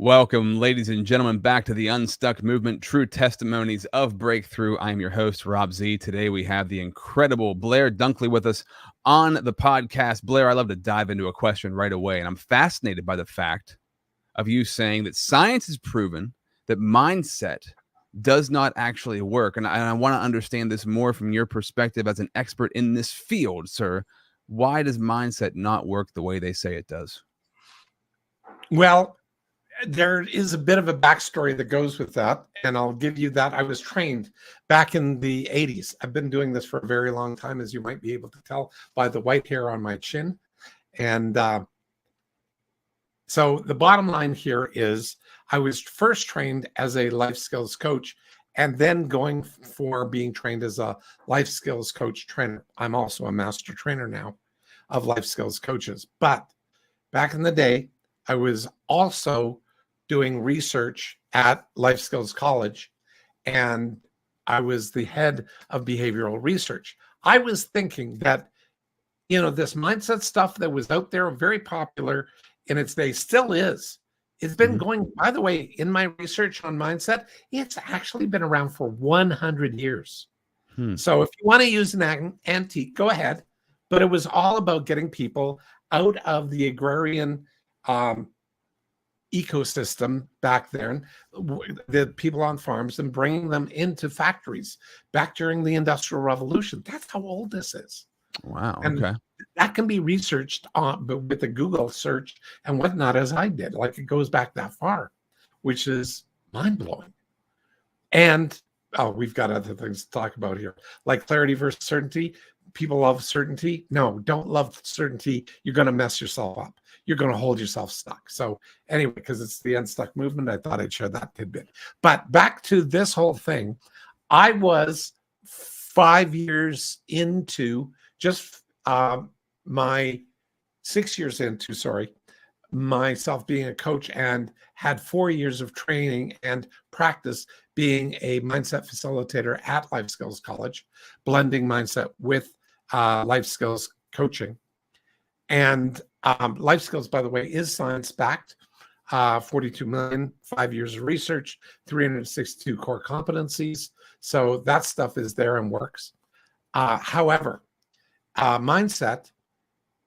Welcome, ladies and gentlemen, back to the Unstuck movement, true testimonies of breakthrough. I'm your host, Rob Z. Today we have the incredible Blair Dunkley with us on the podcast. Blair, I love to dive into a question right away, and I'm fascinated by the fact of you saying that science has proven that mindset does not actually work. And I want to understand this more from your perspective as an expert in this field, sir. Why does mindset not work the way they say it does? Well, there is a bit of a backstory that goes with that, and I'll give you that. I was trained back in the 80s. I've been doing this for a very long time, as you might be able to tell by the white hair on my chin. And so the bottom line here is I was first trained as a life skills coach and then going for being trained as a life skills coach trainer. I'm also a master trainer now of life skills coaches. But back in the day, I was also doing research at Life Skills College, and I was the head of behavioral research. I was thinking that, this mindset stuff that was out there, very popular in its day, still is. It's been going, by the way, in my research on mindset, it's actually been around for 100 years. So if you want to use an antique, go ahead. But it was all about getting people out of the agrarian ecosystem back then, the people on farms, and bringing them into factories back during the Industrial Revolution. That's how old this is. Wow. And okay. That can be researched but with a Google search and whatnot, as I did. Like, it goes back that far, which is mind-blowing. And we've got other things to talk about here, like clarity versus certainty. People love certainty. No, don't love certainty. You're going to mess yourself up. You're going to hold yourself stuck. So anyway, because it's the Unstuck movement, I thought I'd share that tidbit. But back to this whole thing, I was 5 years into my 6 years into, myself being a coach, and had 4 years of training and practice being a mindset facilitator at Life Skills College, blending mindset with life skills coaching. And life skills, by the way, is science-backed. 42 million, 5 years of research, 362 core competencies. So that stuff is there and works. However, mindset,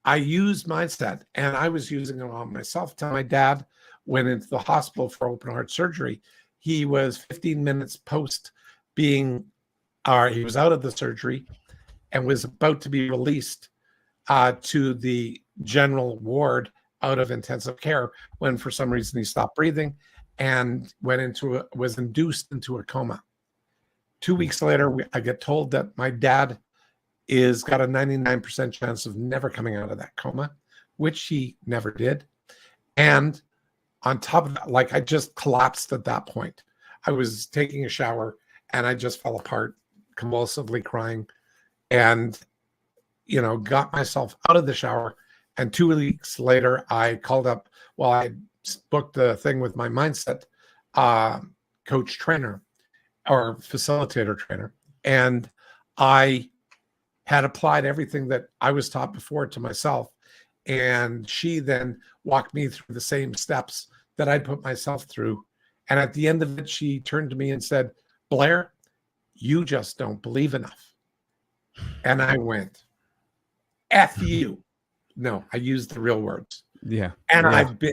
I used mindset, and I was using it on myself. Till my dad went into the hospital for open heart surgery. He was 15 minutes post being, he was out of the surgery and was about to be released to the general ward out of intensive care, when for some reason he stopped breathing and was induced into a coma. 2 weeks later, I get told that my dad got a 99% chance of never coming out of that coma, which he never did. And on top of that, like, I just collapsed at that point. I was taking a shower and I just fell apart, convulsively crying, and got myself out of the shower. And 2 weeks later, I called up, I booked the thing with my mindset coach trainer or facilitator trainer. And I had applied everything that I was taught before to myself. And she then walked me through the same steps that I'd put myself through. And at the end of it, she turned to me and said, "Blair, you just don't believe enough." And I went, "F you." No, I used the real words. Yeah. And yeah.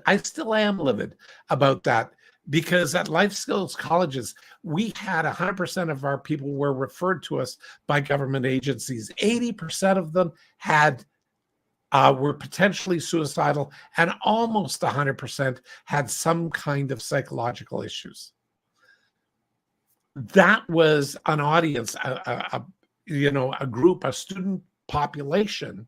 I still am livid about that, because at Life Skills Colleges, we had 100% of our people were referred to us by government agencies. 80% of them were potentially suicidal, and almost 100% had some kind of psychological issues. That was an audience, a group, a student population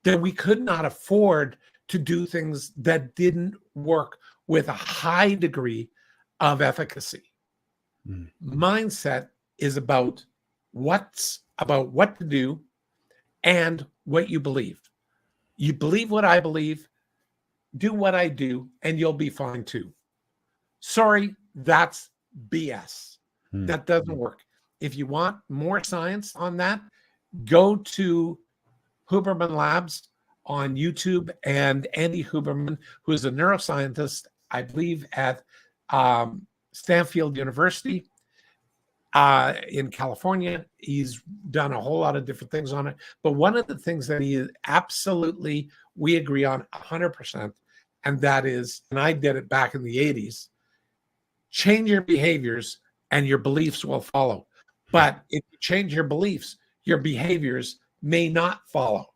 that we could not afford to do things that didn't work with a high degree of efficacy. Mindset is about what to do and what you believe. You believe what I believe, do what I do, and you'll be fine too. Sorry, that's BS. That doesn't work. If you want more science on that, go to Huberman Labs. on YouTube, and Andy Huberman, who is a neuroscientist, I believe, at Stanford University in California. He's done a whole lot of different things on it. But one of the things that he is absolutely, we agree on 100%, and that is, and I did it back in the 80s, change your behaviors and your beliefs will follow. But if you change your beliefs, your behaviors may not follow.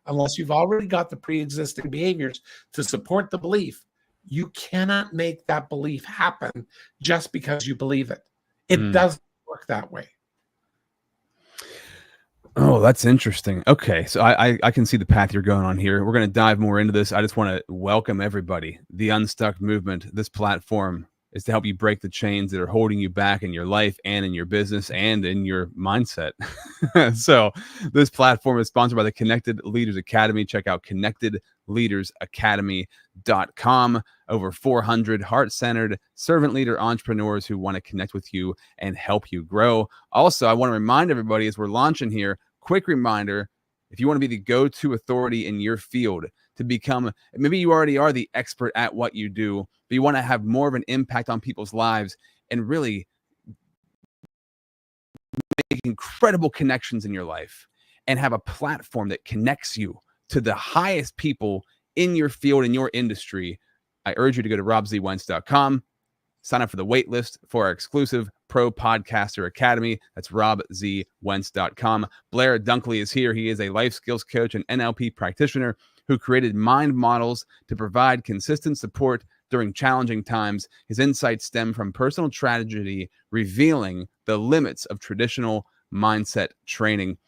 Unless you've already got the pre-existing behaviors to support the belief, you cannot make that belief happen just because you believe it. It doesn't work that way. Oh, that's interesting. Okay, so I can see the path you're going on here. We're going to dive more into this. I just want to welcome everybody. The Unstuck movement, this platform, is to help you break the chains that are holding you back in your life and in your business and in your mindset. So this platform is sponsored by the Connected Leaders Academy. Check out connectedleadersacademy.com. Over 400 heart-centered servant leader entrepreneurs who want to connect with you and help you grow. Also, I want to remind everybody as we're launching here, quick reminder, if you want to be the go-to authority in your field, to become, maybe you already are the expert at what you do, but you want to have more of an impact on people's lives and really make incredible connections in your life and have a platform that connects you to the highest people in your field, in your industry, I urge you to go to robzwentz.com, sign up for the wait list for our exclusive Pro Podcaster Academy. That's robzwentz.com. Blair Dunkley is here. He is a life skills coach and NLP practitioner who created mind models to provide consistent support during challenging times. His insights stem from personal tragedy, revealing the limits of traditional mindset training.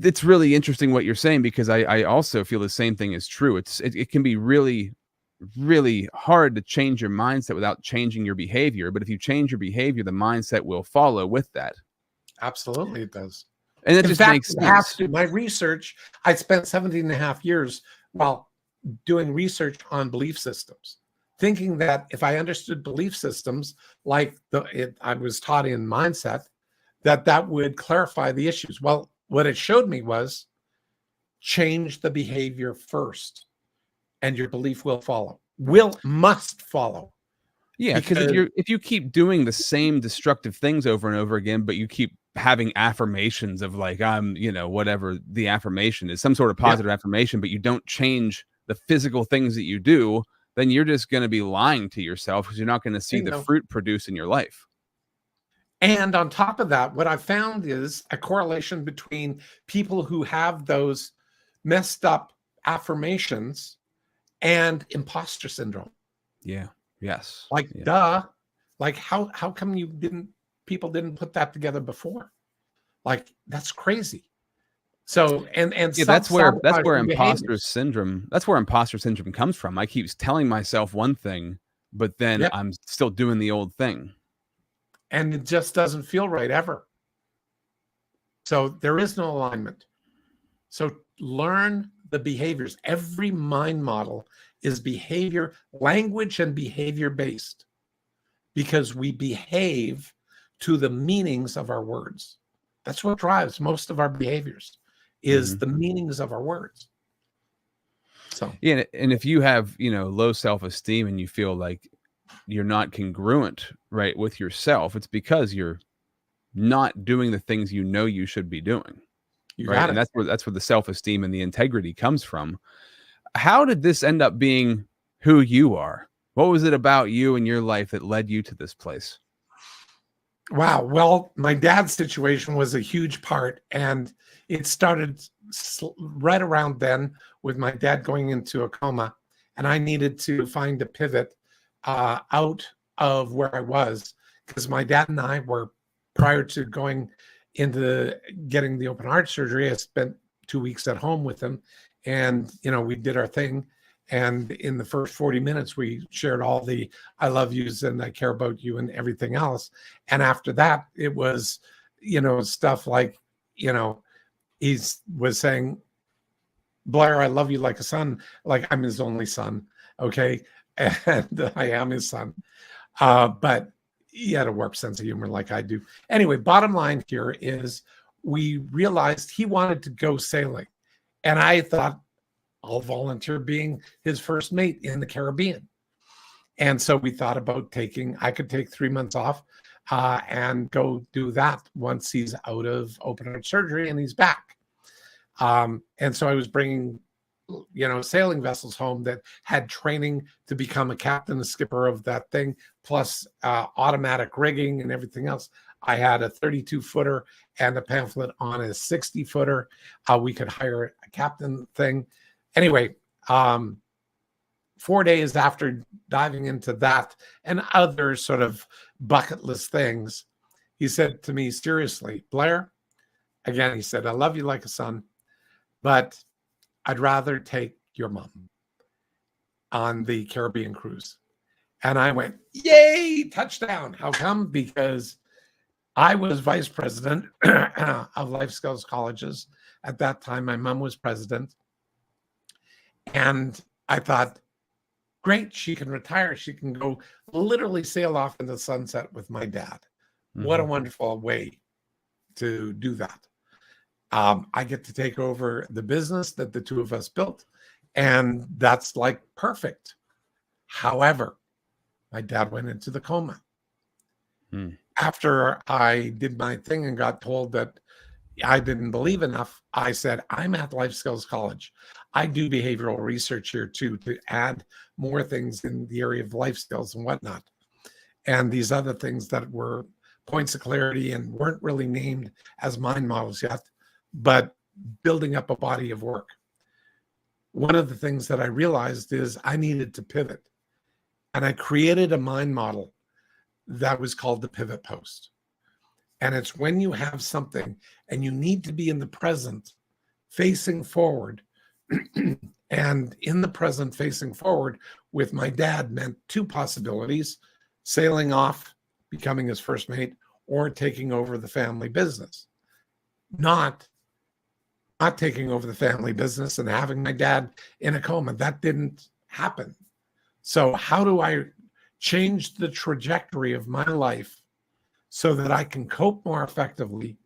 It's really interesting what you're saying, because I also feel the same thing is true. It can be really, really hard to change your mindset without changing your behavior. But if you change your behavior, the mindset will follow with that. Absolutely, it does. And it just makes sense. My research, I spent 17 and a half years doing research on belief systems, thinking that if I understood belief systems like I was taught in mindset, that would clarify the issues. Well, what it showed me was change the behavior first, and your belief will follow. Must follow. Yeah, because if you keep doing the same destructive things over and over again, but you keep having affirmations of like, I'm, whatever the affirmation is, some sort of positive affirmation, but you don't change the physical things that you do, then you're just going to be lying to yourself, because you're not going to see the fruit produced in your life. And on top of that, what I found is a correlation between people who have those messed up affirmations and imposter syndrome. Yeah. Yes. Duh. Like how come people didn't put that together before? Like, that's crazy. So and that's where imposter syndrome comes from. I keep telling myself one thing, but then I'm still doing the old thing. And it just doesn't feel right ever. So there is no alignment. So learn the behaviors. Every mind model is behavior, language and behavior based, because we behave to the meanings of our words. That's what drives most of our behaviors, is the meanings of our words. So yeah, and if you have low self-esteem and you feel like you're not congruent right with yourself, it's because you're not doing the things you should be doing. And that's where the self-esteem and the integrity comes from. How did this end up being who you are? What was it about you and your life that led you to this place? Wow. Well, my dad's situation was a huge part, and it started right around then with my dad going into a coma, and I needed to find a pivot out of where I was, because my dad and I were, prior to going into getting the open heart surgery, I spent 2 weeks at home with him, and we did our thing. And in the first 40 minutes, we shared all the I love yous and I care about you and everything else. And after that, it was, stuff like, he was saying, Blair, I love you like a son, like I'm his only son. Okay. And I am his son. But he had a warped sense of humor like I do. Anyway, bottom line here is we realized he wanted to go sailing. And I thought, I'll volunteer being his first mate in the Caribbean. And so we thought about I could take 3 months off and go do that once he's out of open heart surgery and he's back. And so I was bringing, sailing vessels home that had training to become a captain, a skipper of that thing, plus automatic rigging and everything else. I had a 32-footer and a pamphlet on a 60-footer. We could hire a captain thing. Anyway, 4 days after diving into that and other sort of bucket list things, he said to me, seriously, Blair, again, he said, I love you like a son, but I'd rather take your mom on the Caribbean cruise. And I went, yay, touchdown. How come? Because I was vice president of life skills colleges. At that time, my mom was president. And I thought, great, she can retire. She can go literally sail off in the sunset with my dad. Mm-hmm. What a wonderful way to do that. I get to take over the business that the two of us built, and that's like perfect. However, my dad went into the coma. After I did my thing and got told that I didn't believe enough, I said, I'm at Life Skills College. I do behavioral research here too, to add more things in the area of life skills and whatnot. And these other things that were points of clarity and weren't really named as mind models yet, but building up a body of work. One of the things that I realized is I needed to pivot. And I created a mind model that was called the pivot post. And it's when you have something and you need to be in the present, facing forward. And in the present, facing forward with my dad meant two possibilities: sailing off, becoming his first mate, or taking over the family business. Not taking over the family business and having my dad in a coma. That didn't happen. So how do I change the trajectory of my life so that I can cope more effectively,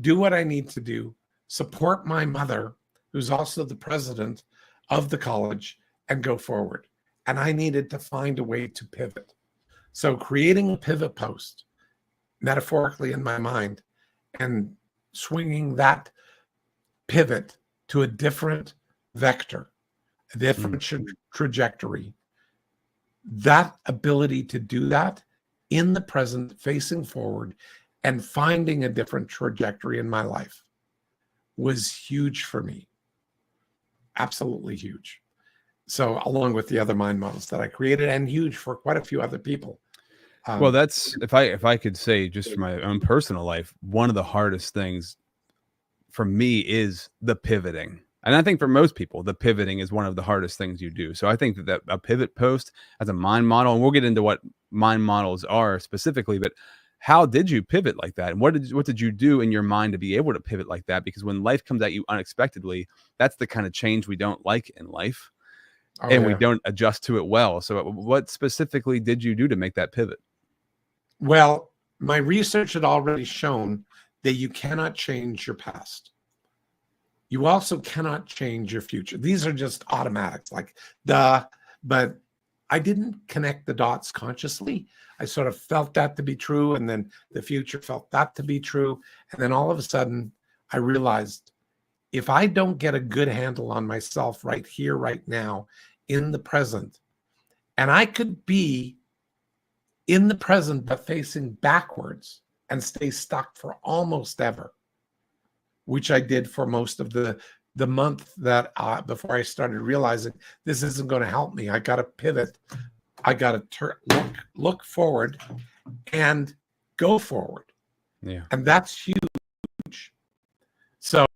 do what I need to do, support my mother, who's also the president of the college, and go forward? And I needed to find a way to pivot. So creating a pivot post, metaphorically in my mind, and swinging that pivot to a different vector, a different trajectory. That ability to do that in the present, facing forward, and finding a different trajectory in my life was huge for me. Absolutely huge. So along with the other mind models that I created, and huge for quite a few other people. Well, that's, if I could say, just for my own personal life, one of the hardest things for me is the pivoting. And I think for most people, the pivoting is one of the hardest things you do. So I think that a pivot post as a mind model, and we'll get into what mind models are specifically, but how did you pivot like that? And what did you do in your mind to be able to pivot like that? Because when life comes at you unexpectedly, that's the kind of change we don't like in life. We don't adjust to it well. So what specifically did you do to make that pivot? Well, my research had already shown that you cannot change your past. You also cannot change your future. These are just automatics, but I didn't connect the dots consciously. I sort of felt that to be true, and then the future felt that to be true. And then all of a sudden, I realized if I don't get a good handle on myself right here, right now, in the present, and I could be in the present but facing backwards and stay stuck for almost ever, which I did for most of the month that before I started realizing this isn't going to help me. I got to pivot. I got to look forward and go forward. Yeah. And that's huge. So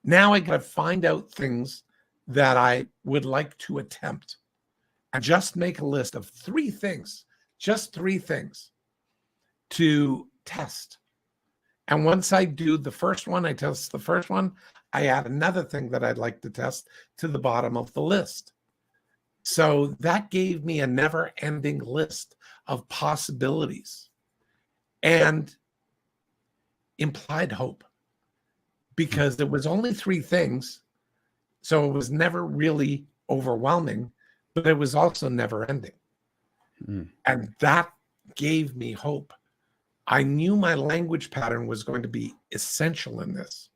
now I got to find out things that I would like to attempt and just make a list of 3 things, just 3 things to test. And once I do the first one, I test the first one, I add another thing that I'd like to test to the bottom of the list. So that gave me a never-ending list of possibilities and implied hope, because there was only 3 things, So it was never really overwhelming, but it was also never ending. And that gave me hope. I knew my language pattern was going to be essential in this.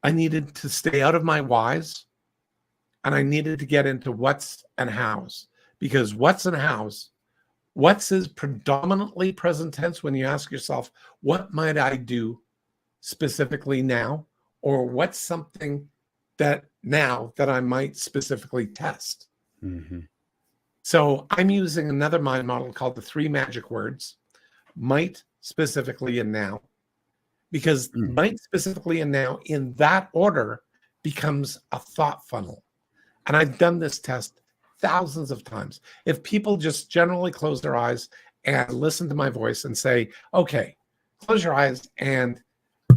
I needed to stay out of my whys, and I needed to get into what's and how's, because what's and how's, what's is predominantly present tense when you ask yourself, what might I do specifically now? Or what's something that now that I might specifically test? So I'm using another mind model called the 3 magic words, might, specifically, and now, because might, specifically, and now in that order becomes a thought funnel. And I've done this test thousands of times. If people just generally close their eyes and listen to my voice and say, okay, close your eyes and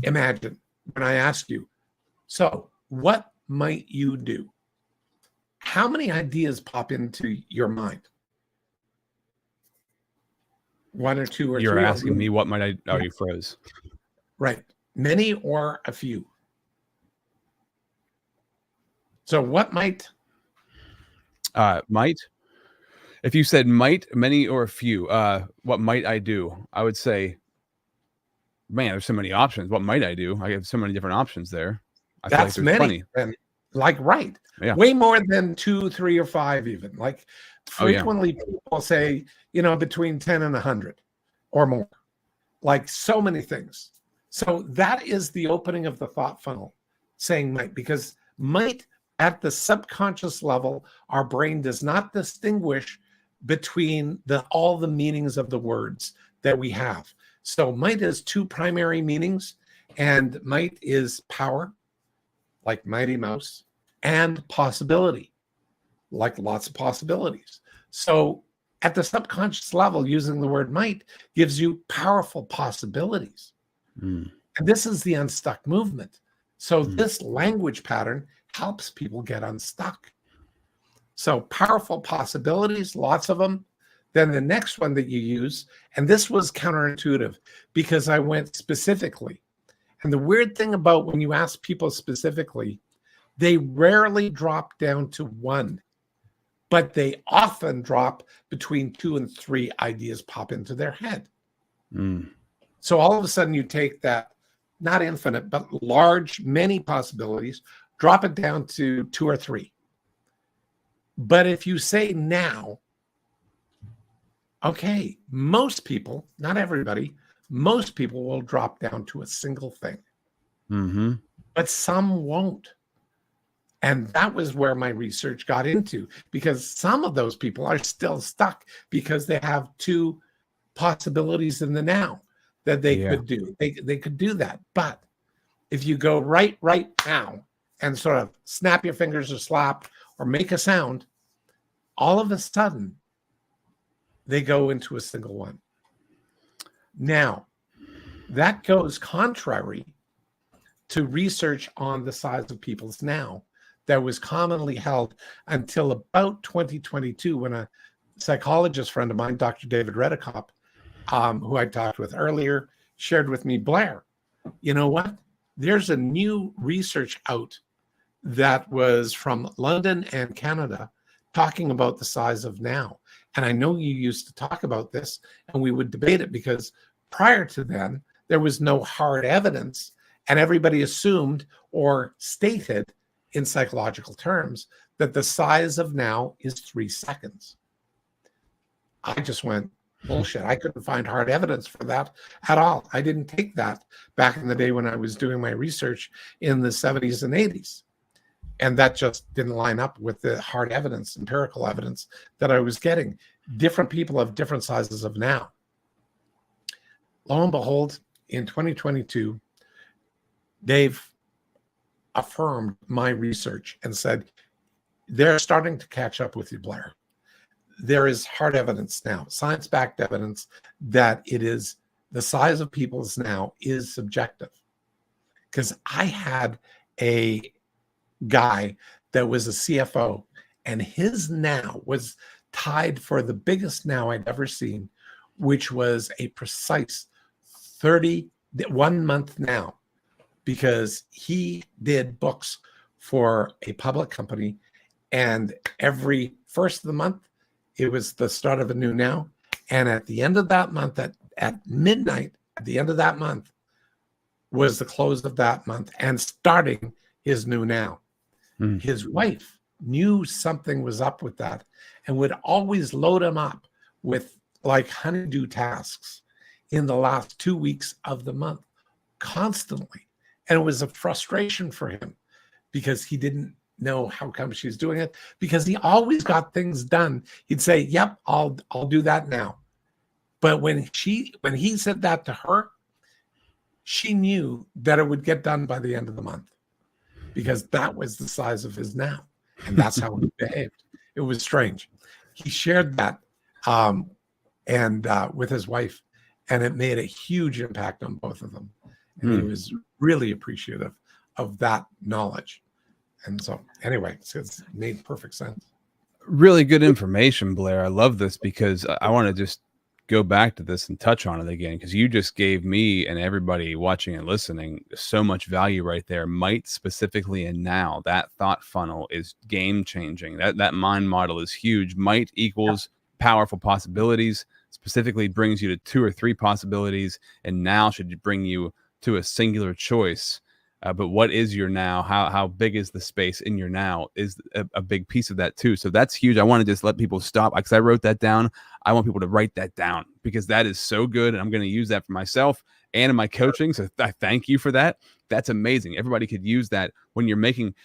imagine when I ask you, so what might you do? How many ideas pop into your mind? 1 or 2 or 3? You're asking me what might I... Oh, you froze. Right. Many or a few? So what might... Might? If you said might, many, or a few, what might I do? I would say, man, there's so many options. What might I do? I have so many different options there. I feel like there's many. And right. Yeah. Way more than 2, 3, or 5 even. Like frequently people say, between 10 and 100 or more. Like so many things. So that is the opening of the thought funnel, saying might, because might at the subconscious level, our brain does not distinguish between all the meanings of the words that we have. So might has 2 primary meanings, and might is power, like Mighty Mouse, and possibility, like lots of possibilities. So at the subconscious level, using the word might gives you powerful possibilities. And this is the unstuck movement. So this language pattern helps people get unstuck. So powerful possibilities, lots of them. Then the next one that you use, and this was counterintuitive because I went specifically. And the weird thing about when you ask people specifically, they rarely drop down to 1, but they often drop between 2 and 3 ideas pop into their head. So all of a sudden you take that, not infinite, but large, many possibilities, drop it down to 2 or 3. But if you say now, okay, most people, not everybody, most people will drop down to a single thing. But some won't. And that was where my research got into, because some of those people are still stuck because they have 2 possibilities in the now that they could do. They could do that. But if you go right now and sort of snap your fingers or slap or make a sound, all of a sudden they go into a single one. Now, that goes contrary to research on the size of people's now that was commonly held until about 2022, when a psychologist friend of mine, Dr. David Redekop, who I talked with earlier, shared with me, Blair, you know what? There's a new research out that was from London and Canada talking about the size of now. And I know you used to talk about this and we would debate it because prior to then, there was no hard evidence and everybody assumed or stated in psychological terms that the size of now is 3 seconds. I just went, bullshit. I couldn't find hard evidence for that at all. I didn't take that back in the day when I was doing my research in the 70s and 80s. And that just didn't line up with the hard evidence, empirical evidence that I was getting. Different people have different sizes of now. Lo and behold, in 2022, they've affirmed my research and said, they're starting to catch up with you, Blair. There is hard evidence now, science-backed evidence that it is the size of people's now is subjective. Because I had a guy that was a CFO and his now was tied for the biggest now I'd ever seen, which was a precise 31 month now, because he did books for a public company. And every first of the month, it was the start of a new now. And at the end of that month, at midnight, at the end of that month, was the close of that month and starting his new now. His wife knew something was up with that and would always load him up with like honeydew tasks in the last 2 weeks of the month, constantly. And it was a frustration for him because he didn't know how come she's doing it, because he always got things done. He'd say, yep, I'll do that now. But when he said that to her, she knew that it would get done by the end of the month, because that was the size of his now. And that's how he behaved. It was strange. He shared that with his wife, and it made a huge impact on both of them. And he was really appreciative of that knowledge. And so anyway, it's made perfect sense. Really good information, Blair. I love this because I want to just go back to this and touch on it again, because you just gave me and everybody watching and listening so much value right there. Might specifically and now, that thought funnel is game changing. That mind model is huge. Might equals powerful possibilities, specifically brings you to 2 or 3 possibilities, and now should bring you to a singular choice. But what is your now? How big is the space in your now is a big piece of that too. So that's huge. I want to just let people stop, because I wrote that down. I want people to write that down, because that is so good. And I'm going to use that for myself and in my coaching. So I thank you for that. That's amazing. Everybody could use that when you're making,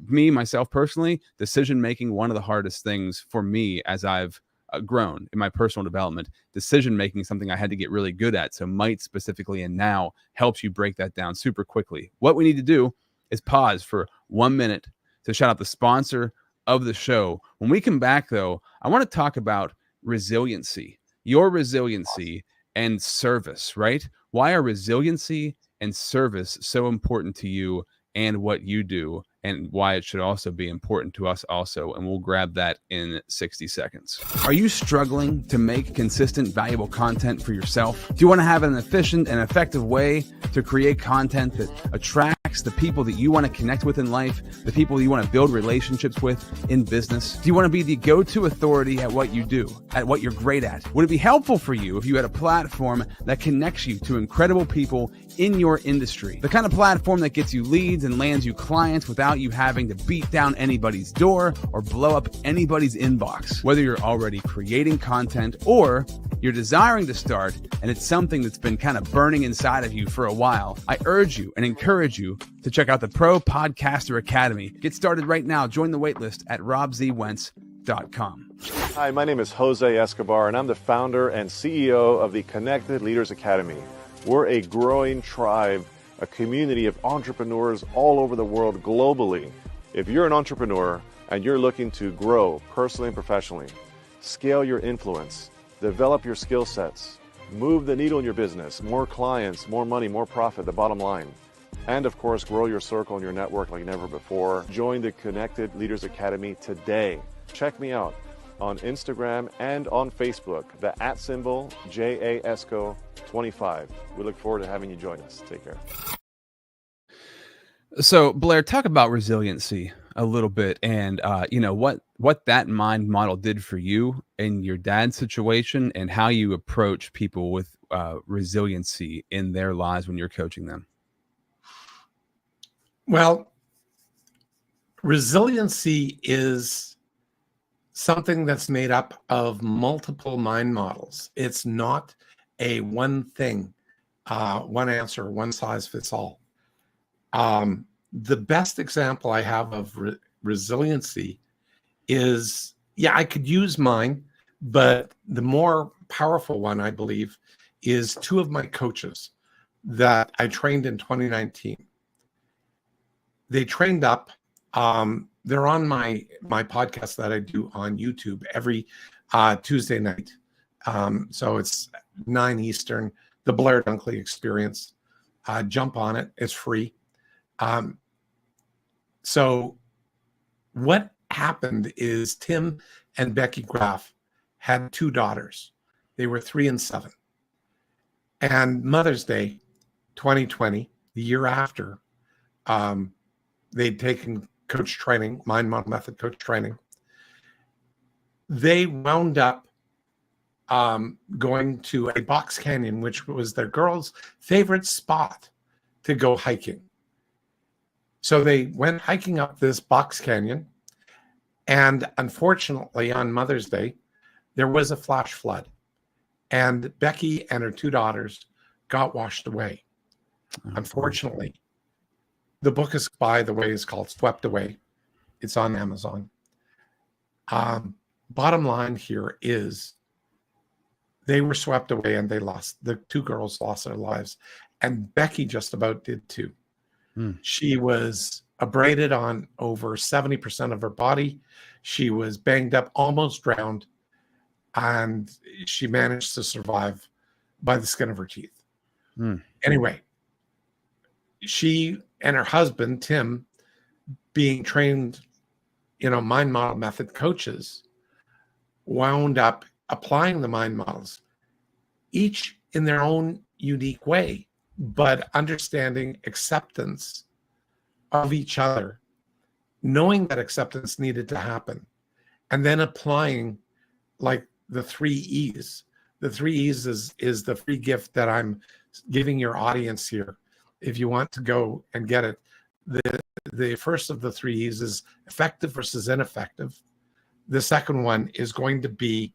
myself personally, decision making, one of the hardest things for me as I've grown in my personal development. Decision making is something I had to get really good at. So might specifically and now helps you break that down super quickly. What we need to do is pause for 1 minute to shout out the sponsor of the show. When we come back, though, I want to talk about resiliency, your resiliency and service, right? Why are resiliency and service so important to you and what you do, and why it should also be important to us also. And we'll grab that in 60 seconds. Are you struggling to make consistent, valuable content for yourself? Do you want to have an efficient and effective way to create content that attracts the people that you want to connect with in life, the people you want to build relationships with in business? Do you want to be the go-to authority at what you do, at what you're great at? Would it be helpful for you if you had a platform that connects you to incredible people in your industry? The kind of platform that gets you leads and lands you clients without you having to beat down anybody's door or blow up anybody's inbox. Whether you're already creating content or you're desiring to start and it's something that's been kind of burning inside of you for a while, I urge you and encourage you to check out the Pro Podcaster Academy. Get started right now. Join the waitlist at robzwentz.com. Hi, my name is Jose Escobar, and I'm the founder and CEO of the Connected Leaders Academy. We're a growing tribe, a community of entrepreneurs all over the world globally. If you're an entrepreneur and you're looking to grow personally and professionally, scale your influence, develop your skill sets, move the needle in your business, more clients, more money, more profit, the bottom line, and of course, grow your circle and your network like never before, join the Connected Leaders Academy today. Check me out on Instagram and on Facebook, the @ JAESCO25. We look forward to having you join us. Take care. So Blair, talk about resiliency a little bit, and what that mind model did for you in your dad's situation, and how you approach people with resiliency in their lives when you're coaching them. Well, resiliency is something that's made up of multiple mind models. It's not a one thing, one answer, one size fits all. The best example I have of resiliency is, I could use mine, but the more powerful one, I believe, is 2 of my coaches that I trained in 2019. They trained up. They're on my podcast that I do on YouTube every Tuesday night. So it's 9 Eastern, the Blair Dunkley Experience. Jump on it. It's free. So what happened is Tim and Becky Graff had 2 daughters. They were 3 and 7. And Mother's Day 2020, the year after, they'd taken coach training, mind model method coach training, they wound up going to a box canyon, which was their girls' favorite spot to go hiking. So they went hiking up this box canyon, and unfortunately on Mother's Day, there was a flash flood, and Becky and her 2 daughters got washed away. Unfortunately, the book is, by the way, is called Swept Away. It's on Amazon. Bottom line here is they were swept away and the 2 girls lost their lives. And Becky just about did too. She was abraded on over 70% of her body. She was banged up, almost drowned. And she managed to survive by the skin of her teeth. Anyway, she and her husband, Tim, being trained, mind model method coaches, wound up applying the mind models, each in their own unique way, but understanding acceptance of each other, knowing that acceptance needed to happen, and then applying like the 3 E's. The 3 E's is the free gift that I'm giving your audience here. If you want to go and get it, the first of the 3 E's is effective versus ineffective. The second one is going to be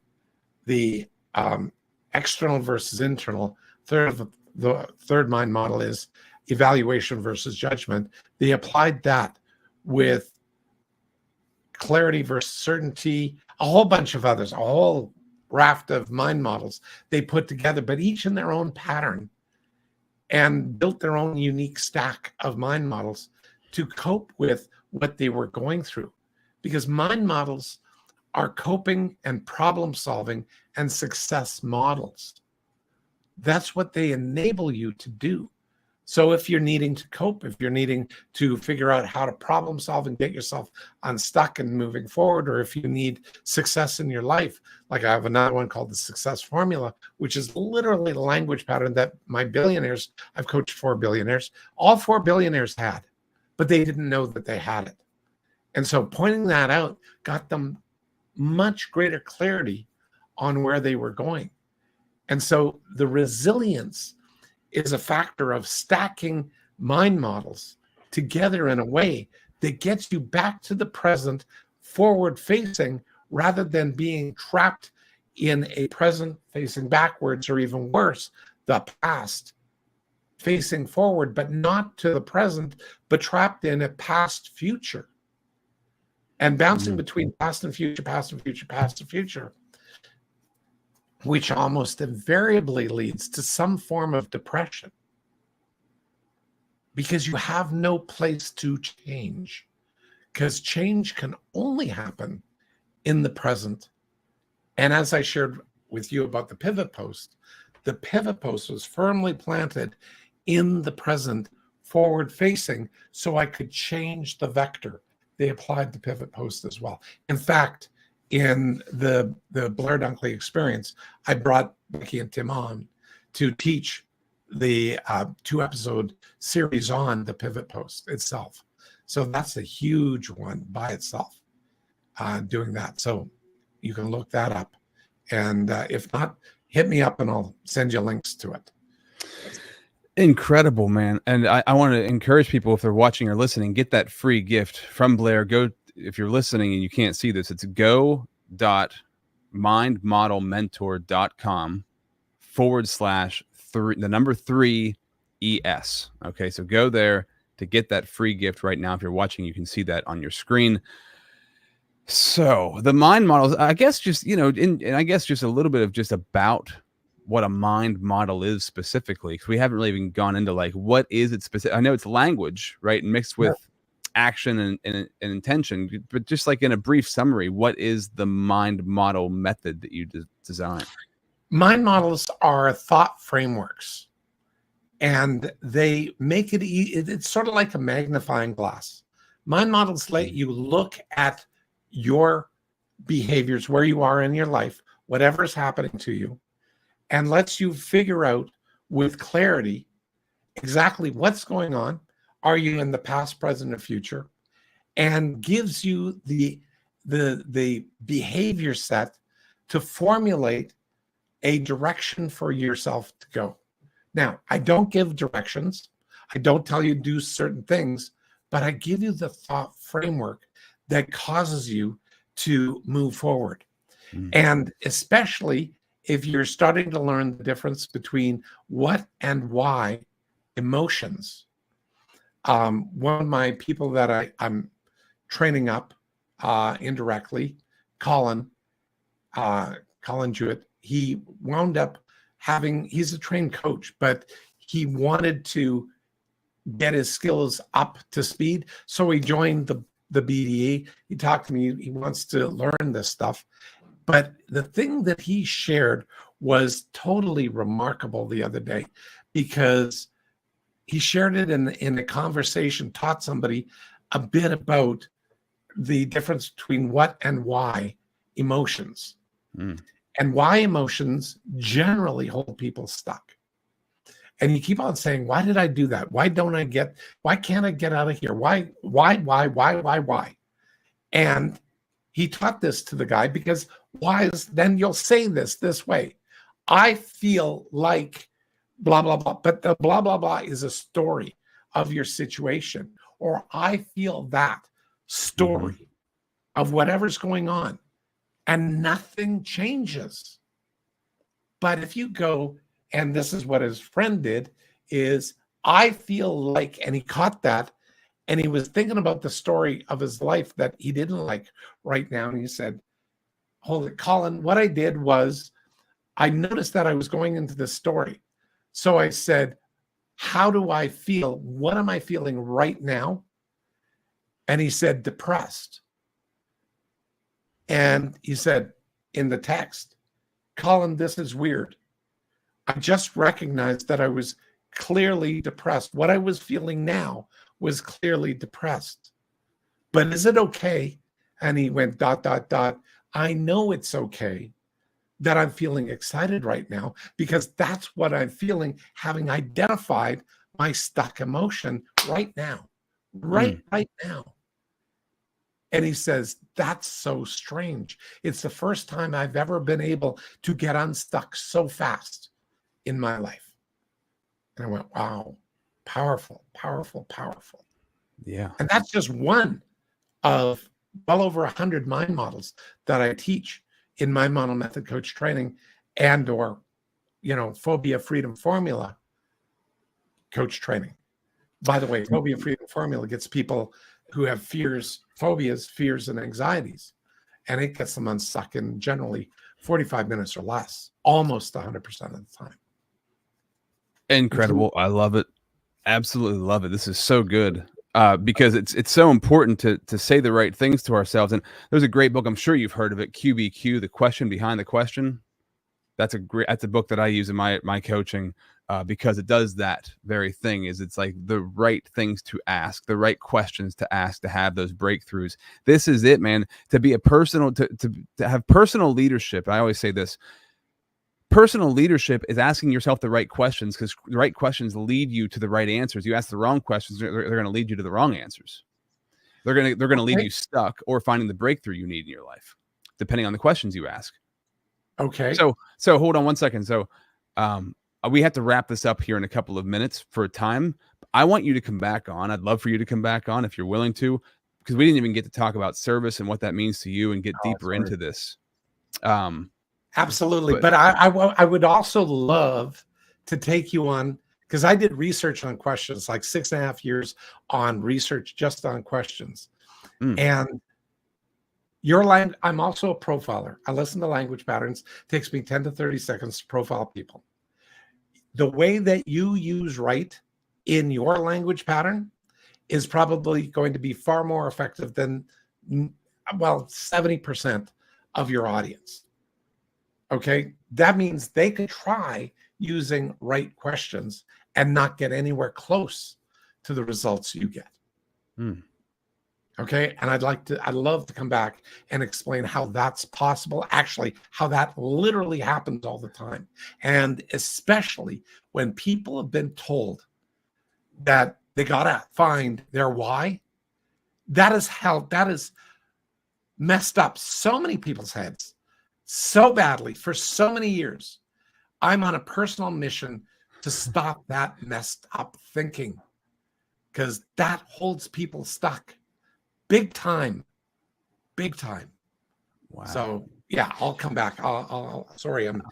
the external versus internal. The third mind model is evaluation versus judgment. They applied that with clarity versus certainty, a whole bunch of others, a whole raft of mind models they put together, but each in their own pattern, and built their own unique stack of mind models to cope with what they were going through. Because mind models are coping and problem solving and success models. That's what they enable you to do. So if you're needing to cope, if you're needing to figure out how to problem solve and get yourself unstuck and moving forward, or if you need success in your life, like I have another one called the Success Formula, which is literally the language pattern that my billionaires, I've coached 4 billionaires, all 4 billionaires had, but they didn't know that they had it. And so pointing that out got them much greater clarity on where they were going. And so the resilience is a factor of stacking mind models together in a way that gets you back to the present, forward facing, rather than being trapped in a present facing backwards, or even worse, the past facing forward, but not to the present, but trapped in a past future and bouncing between past and future, past and future, past and future, which almost invariably leads to some form of depression, because you have no place to change, because change can only happen in the present. And as I shared with you about the pivot post was firmly planted in the present, forward facing, so I could change the vector. They applied the pivot post as well. In fact, in the Blair Dunkley experience, I brought Becky and Tim on to teach the 2-episode series on the pivot post itself. So that's a huge one by itself, doing that. So you can look that up. And if not, hit me up and I'll send you links to it. Incredible, man. And I want to encourage people, if they're watching or listening, get that free gift from Blair. Go, if you're listening and you can't see this, it's go.mindmodelmentor.com/3 ES. Okay, so go there to get that free gift right now. If you're watching, you can see that on your screen. So the mind models, I guess, just, and I guess just a little bit of just about what a mind model is specifically, because we haven't really even gone into like, what is it specific? I know it's language, right? Mixed with action and intention, but just like in a brief summary, what is the mind model method that you design? Mind models are thought frameworks, and they make it, it's sort of like a magnifying glass. Mind models let you look at your behaviors, where you are in your life, whatever is happening to you, and lets you figure out with clarity exactly what's going on. Are you in the past, present, or future? and gives you the behavior set to formulate a direction for yourself to go. Now, I don't give directions. I don't tell you to do certain things, but I give you the thought framework that causes you to move forward. And especially if you're starting to learn the difference between what and why emotions. One of my people that I'm training up indirectly, Colin Jewett, he wound up he's a trained coach, but he wanted to get his skills up to speed. So he joined the BDE. He talked to me. He wants to learn this stuff. But the thing that he shared was totally remarkable the other day, because he shared it in a conversation, taught somebody a bit about the difference between what and why emotions. And why emotions generally hold people stuck. And you keep on saying, why did I do that? Why can't I get out of here? Why? And he taught this to the guy, because then you'll say this way. I feel like blah, blah, blah. But the blah, blah, blah is a story of your situation. Or I feel that story of whatever's going on. And nothing changes. But if you go, and this is what his friend did, is I feel like, and he caught that, and he was thinking about the story of his life that he didn't like right now. And he said, hold it, Colin, what I did was I noticed that I was going into this story. So I said, how do I feel? What am I feeling right now? And he said, depressed. And he said in the text, Colin, this is weird. I just recognized that I was clearly depressed. What I was feeling now was clearly depressed. But is it okay? And he went ... I know it's okay that I'm feeling excited right now, because that's what I'm feeling, having identified my stuck emotion right now. Right now. And he says, that's so strange. It's the first time I've ever been able to get unstuck so fast in my life. And I went, wow, powerful, powerful, powerful. Yeah. And that's just one of well over 100 mind models that I teach in my model method coach training or, phobia freedom formula coach training. By the way, phobia freedom formula gets people who have phobias, fears, and anxieties. And it gets them unstuck in generally 45 minutes or less, almost 100% of the time. Incredible. I love it. Absolutely love it. This is so good. Because it's so important to say the right things to ourselves. And there's a great book, I'm sure you've heard of it, QBQ, The Question Behind the Question. That's a book that I use in my coaching, because it does that very thing. It's like the right things to ask, the right questions to ask, to have those breakthroughs. This is it, man. To be to have personal leadership. I always say this. Personal leadership is asking yourself the right questions, because the right questions lead you to the right answers. You ask the wrong questions, they're going to lead you to the wrong answers. They're going to leave you stuck or finding the breakthrough you need in your life, depending on the questions you ask. Okay. So hold on one second. So we have to wrap this up here in a couple of minutes for time. I want you to come back on. I'd love for you to come back on if you're willing to, because we didn't even get to talk about service and what that means to you and get deeper into this. Absolutely. But I would also love to take you on, because I did research on questions, like 6.5 years on research just on questions. And I'm also a profiler. I listen to language patterns. It takes me 10 to 30 seconds to profile people. The way that you use right in your language pattern is probably going to be far more effective than, 70% of your audience. Okay, that means they could try using right questions and not get anywhere close to the results you get. Okay, and I'd love to come back and explain how that's possible, actually, how that literally happens all the time. And especially when people have been told that they got to find their why, That is messed up so many people's heads so badly for so many years. I'm on a personal mission to stop that messed up thinking, because that holds people stuck big time. Wow. So yeah, I'll come back. Sorry, I'm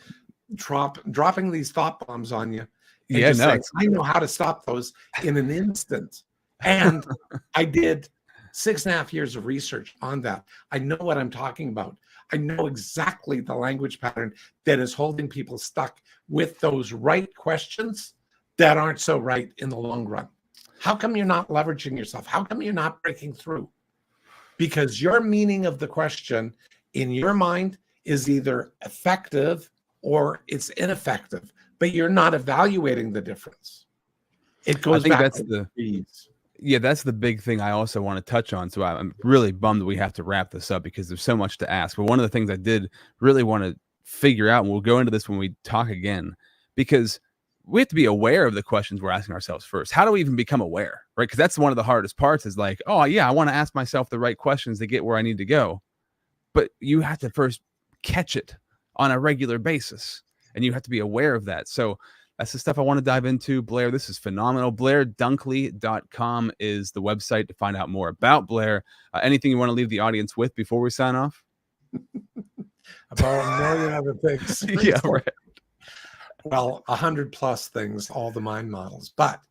dropping these thought bombs on you. And Yeah, just no, saying, I know how to stop those in an instant. And I did 6.5 years of research on that. I know what I'm talking about. I know exactly the language pattern that is holding people stuck with those right questions that aren't so right in the long run. How come you're not leveraging yourself? How come you're not breaking through? Because your meaning of the question in your mind is either effective or it's ineffective, but you're not evaluating the difference. It goes back that's to these. Yeah, that's the big thing I also want to touch on. So I'm really bummed that we have to wrap this up because there's so much to ask. But one of the things I did really want to figure out, and we'll go into this when we talk again, because we have to be aware of the questions we're asking ourselves first. How do we even become aware, right? Because that's one of the hardest parts is like, oh, yeah, I want to ask myself the right questions to get where I need to go. But you have to first catch it on a regular basis, and you have to be aware of that. So that's the stuff I want to dive into. Blair, this is phenomenal. BlairDunkley.com is the website to find out more about Blair. Anything you want to leave the audience with before we sign off? About a million other things. Yeah, right. Well, 100+ things, all the mind models. But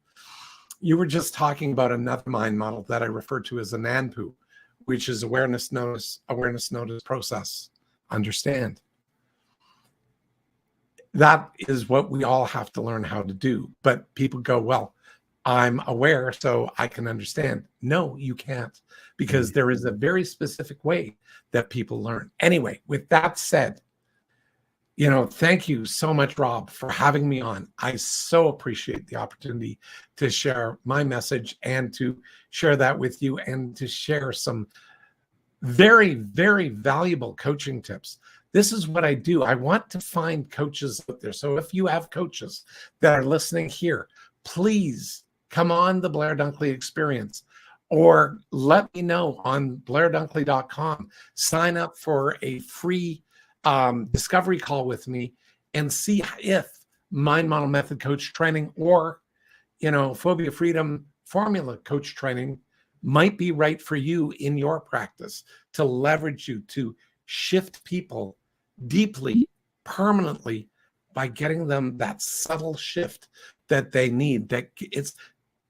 you were just talking about another mind model that I refer to as a NANPU, which is awareness, notice, process, understand. That is what we all have to learn how to do. But people go, well, I'm aware, so I can understand. No, you can't, because there is a very specific way that people learn. Anyway, with that said, thank you so much, Rob, for having me on. I so appreciate the opportunity to share my message and to share that with you and to share some very, very valuable coaching tips. This is what I do. I want to find coaches out there. So if you have coaches that are listening here, please come on the Blair Dunkley Experience, or let me know on BlairDunkley.com. Sign up for a free discovery call with me and see if Mind Model Method Coach Training or, Phobia Freedom Formula Coach Training might be right for you in your practice to leverage you to shift people deeply, permanently, by getting them that subtle shift that they need.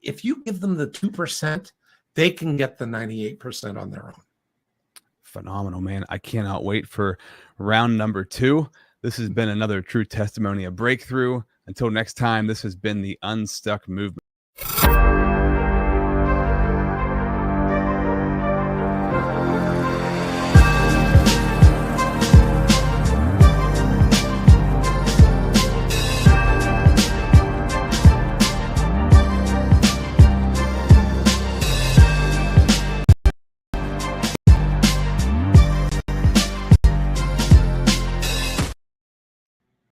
If you give them the 2%, they can get the 98% on their own. Phenomenal, man. I cannot wait for round number 2. This has been another true testimony of breakthrough. Until next time, this has been the Unstuck Movement.